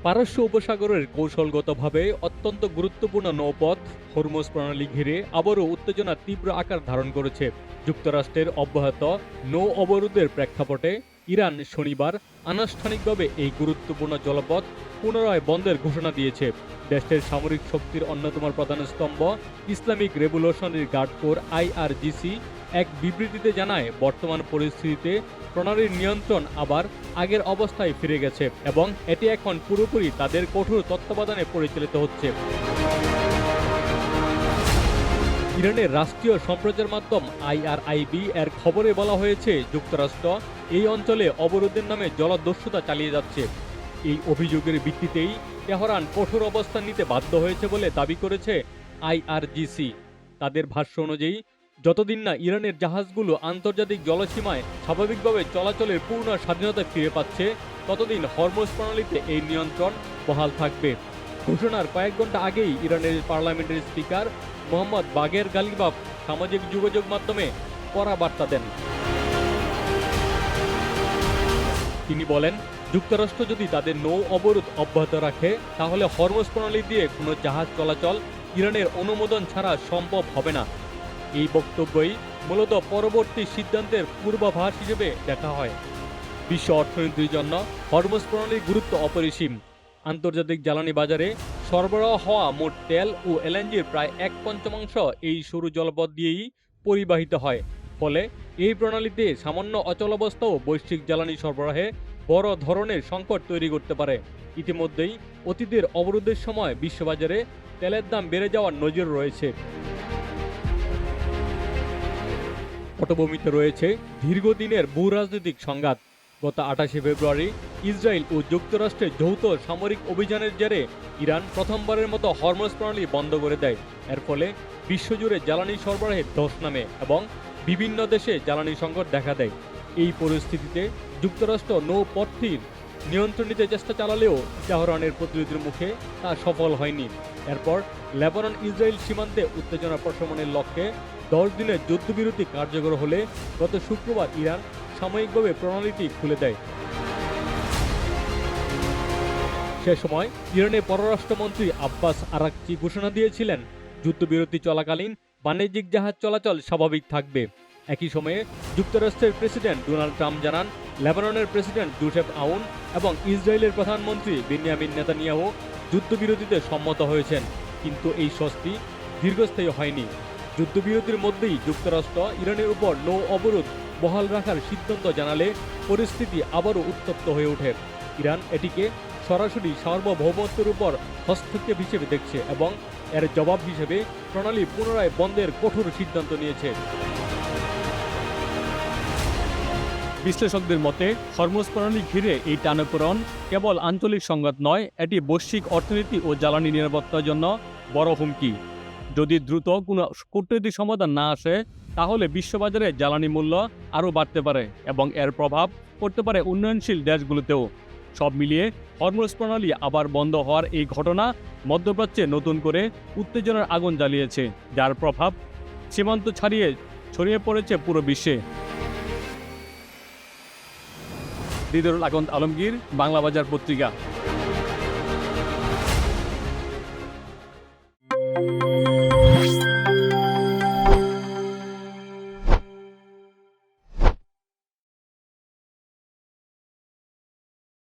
পারস্য উপসাগরের কৌশলগতভাবে অত্যন্ত গুরুত্বপূর্ণ নৌপথ হরমুজ প্রণালী ঘিরে আবারও উত্তেজনা তীব্র আকার ধারণ করেছে। যুক্তরাষ্ট্রের অব্যাহত নৌ অবরোধের প্রেক্ষাপটে ইরান শনিবার আনুষ্ঠানিকভাবে এই গুরুত্বপূর্ণ জলপথ পুনরায় বন্ধের ঘোষণা দিয়েছে। দেশটির সামরিক শক্তির অন্যতম প্রধান স্তম্ভ Islamic Revolutionary Guard Corps IRGC এক বিবৃতিতে জানায়, বর্তমান পরিস্থিতিতে প্রণালীর নিয়ন্ত্রণ আবার আগের অবস্থায় ফিরে গেছে এবং এটি এখন পুরোপুরি তাদের কঠোর তত্ত্বাবধানে পরিচালিত হচ্ছে। ইরানের রাষ্ট্রীয় সম্প্রচার মাধ্যম IRIB এর খবরে বলা হয়েছে, যুক্তরাষ্ট্র এই অঞ্চলে অবরোধের নামে জলদস্যুতা চালিয়ে যাচ্ছে। এই অভিযোগের ভিত্তিতেই তেহরান কঠোর অবস্থান নিতে বাধ্য হয়েছে বলে দাবি করেছে IRGC। তাদের ভাষ্য অনুযায়ী, যতদিন না ইরানের জাহাজগুলো আন্তর্জাতিক জলসীমায় স্বাভাবিকভাবে চলাচলের পূর্ণ স্বাধীনতা ফিরে পাচ্ছে, ততদিন হরমুজ প্রণালীতে এই নিয়ন্ত্রণ বহাল থাকবে। ঘোষণার কয়েক ঘন্টা আগেই ইরানের পার্লামেন্টের স্পিকার মোহাম্মদ বাগের গালিবাফ সামাজিক যোগাযোগ মাধ্যমে কড়া বার্তা দেন। তিনি বলেন, যুক্তরাষ্ট্র যদি তাদের নৌ অবরোধ অব্যাহত রাখে, তাহলে হরমুজ প্রণালী দিয়ে কোনো জাহাজ চলাচল ইরানের অনুমোদন ছাড়া সম্ভব হবে না। এই বক্তব্যই মূলত পরবর্তী সিদ্ধান্তের পূর্বাভাস হিসেবে দেখা হয়। বিশ্ব অর্থনীতির জন্য হরমুজ প্রণালীর গুরুত্ব অপরিসীম। আন্তর্জাতিক জ্বালানি বাজারে সরবরাহ হওয়া মোট তেল ও LNGর প্রায় 1/5 এই সরু জলপথ দিয়েই পরিবাহিত হয়। ফলে এই প্রণালীতে সামান্য অচলাবস্থাও বৈশ্বিক জ্বালানি সরবরাহে বড় ধরনের সংকট তৈরি করতে পারে। ইতিমধ্যেই অতীতের অবরোধের সময় বিশ্ববাজারে তেলের দাম বেড়ে যাওয়ার নজির রয়েছে। পটভূমিতে রয়েছে দীর্ঘদিনের ভূরাজনৈতিক সংঘাত। গত 28 ফেব্রুয়ারি ইসরায়েল ও যুক্তরাষ্ট্রের যৌথ সামরিক অভিযানের জেরে ইরান প্রথমবারের মতো হরমুজ প্রণালী বন্ধ করে দেয়। এর ফলে বিশ্বজুড়ে জ্বালানি সরবরাহে ধস নামে এবং বিভিন্ন দেশে জ্বালানি সংকট দেখা দেয়। এই পরিস্থিতিতে যুক্তরাষ্ট্র নৌপথটির নিয়ন্ত্রণ নিতে চেষ্টা চালালেও তেহরানের প্রতিরোধের মুখে তা সফল হয়নি। এরপর লেবানন ইসরায়েল সীমান্তে উত্তেজনা প্রশমনের লক্ষ্যে 10 দিনের যুদ্ধবিরতি কার্যকর হলে গত শুক্রবার ইরান সাময়িকভাবে প্রণালীটি খুলে দেয়। সে সময় ইরানের পররাষ্ট্রমন্ত্রী আব্বাস আরাকচি ঘোষণা দিয়েছিলেন, যুদ্ধবিরতি চলাকালীন বাণিজ্যিক জাহাজ চলাচল স্বাভাবিক থাকবে। একই সময়ে যুক্তরাষ্ট্রের প্রেসিডেন্ট ডোনাল্ড ট্রাম্প জানান, লেবাননের প্রেসিডেন্ট জোসেফ আউন এবং ইসরায়েলের প্রধানমন্ত্রী বেনিয়ামিন নেতানিয়াহু যুদ্ধবিরতিতে সম্মত হয়েছেন। কিন্তু এই স্বস্তি দীর্ঘস্থায়ী হয়নি। যুদ্ধবিরতির মধ্যেই যুক্তরাষ্ট্র ইরানের উপর নৌ অবরোধ বহাল রাখার সিদ্ধান্ত জানালে পরিস্থিতি আবারও উত্তপ্ত হয়ে ওঠে। ইরান এটিকে সরাসরি সার্বভৌমত্বের উপর হস্তক্ষেপ হিসেবে দেখছে এবং এর জবাব হিসেবে প্রণালী পুনরায় বন্ধের কঠোর সিদ্ধান্ত নিয়েছে। বিশ্লেষকদের মতে, হরমুজ প্রণালী ঘিরে এই টানাপোড়েন কেবল আঞ্চলিক সংঘাত নয়, এটি বৈশ্বিক অর্থনীতি ও জ্বালানি নিরাপত্তার জন্য বড় হুমকি। যদি দ্রুত কোনো কূটনৈতিক সমাধান না আসে, তাহলে বিশ্ববাজারে জ্বালানি মূল্য আরও বাড়তে পারে এবং এর প্রভাব পড়তে পারে উন্নয়নশীল দেশগুলোতেও। সব মিলিয়ে হরমুজ প্রণালী আবার বন্ধ হওয়ার এই ঘটনা মধ্যপ্রাচ্যে নতুন করে উত্তেজনার আগুন জ্বালিয়েছে, যার প্রভাব সীমান্ত ছড়িয়ে পড়েছে পুরো বিশ্বে। হৃদয়ুল আকন্দ আলমগীর, বাংলা বাজার পত্রিকা।